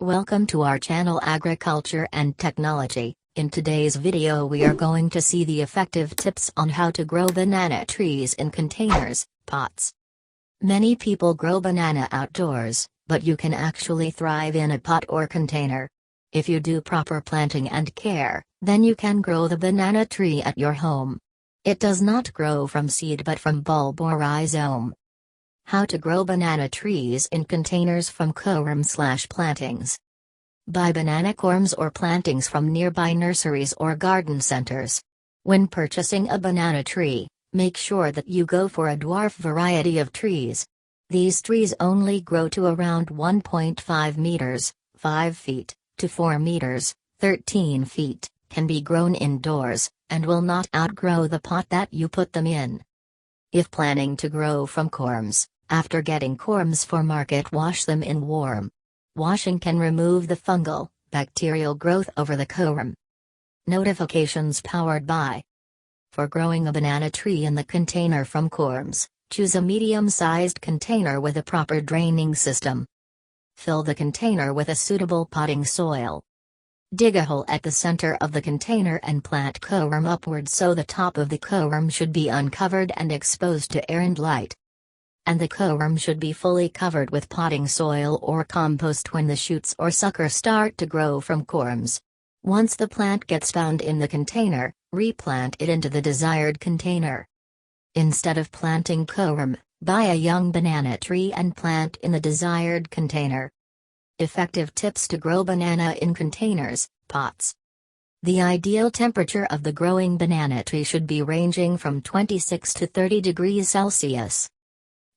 Welcome to our channel Agriculture and Technology. In today's video we are going to see the effective tips on how to grow banana trees in containers, pots. Many people grow banana outdoors, but you can actually thrive in a pot or container. If you do proper planting and care, then you can grow the banana tree at your home. It does not grow from seed but from bulb or rhizome. How to grow banana trees in containers from corum/plantings. Buy banana corms or plantings from nearby nurseries or garden centers. When purchasing a banana tree, make sure that you go for a dwarf variety of trees. These trees only grow to around 1.5 meters, 5 feet, to 4 meters, 13 feet, can be grown indoors, and will not outgrow the pot that you put them in. If planning to grow from corms, after getting corms for market, wash them in warm. Washing can remove the fungal, bacterial growth over the corum. Notifications powered by. For growing a banana tree in the container from corms, choose a medium-sized container with a proper draining system. Fill the container with a suitable potting soil. Dig a hole at the center of the container and plant corum upward so the top of the corum should be uncovered and exposed to air and light. And the corum should be fully covered with potting soil or compost when the shoots or suckers start to grow from corms. Once the plant gets found in the container, replant it into the desired container. Instead of planting corum, buy a young banana tree and plant in the desired container. Effective tips to grow banana in containers, pots. The ideal temperature of the growing banana tree should be ranging from 26 to 30 degrees Celsius.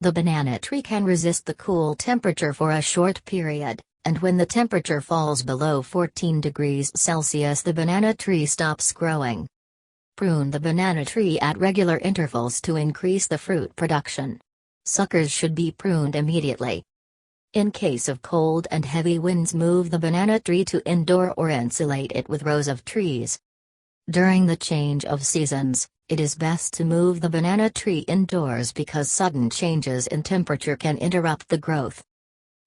The banana tree can resist the cool temperature for a short period, and when the temperature falls below 14 degrees Celsius the banana tree stops growing. Prune the banana tree at regular intervals to increase the fruit production. Suckers should be pruned immediately. In case of cold and heavy winds, move the banana tree to indoor or insulate it with rows of trees. During the change of seasons, it is best to move the banana tree indoors because sudden changes in temperature can interrupt the growth.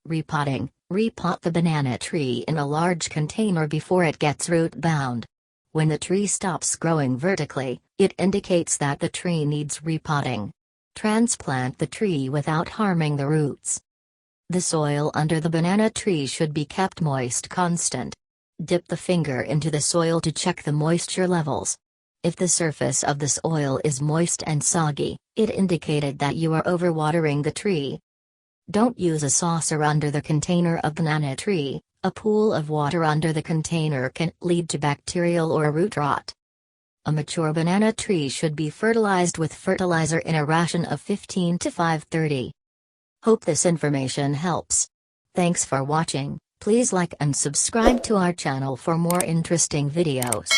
Repotting. Repot the banana tree in a large container before it gets root bound. When the tree stops growing vertically, it indicates that the tree needs repotting. Transplant the tree without harming the roots. The soil under the banana tree should be kept moist constant. Dip the finger into the soil to check the moisture levels. If the surface of the soil is moist and soggy, it indicated that you are overwatering the tree. Don't use a saucer under the container of banana tree. A pool of water under the container can lead to bacterial or root rot. A mature banana tree should be fertilized with fertilizer in a ration of 15 to 530. Hope this information helps. Thanks for watching. Please like and subscribe to our channel for more interesting videos.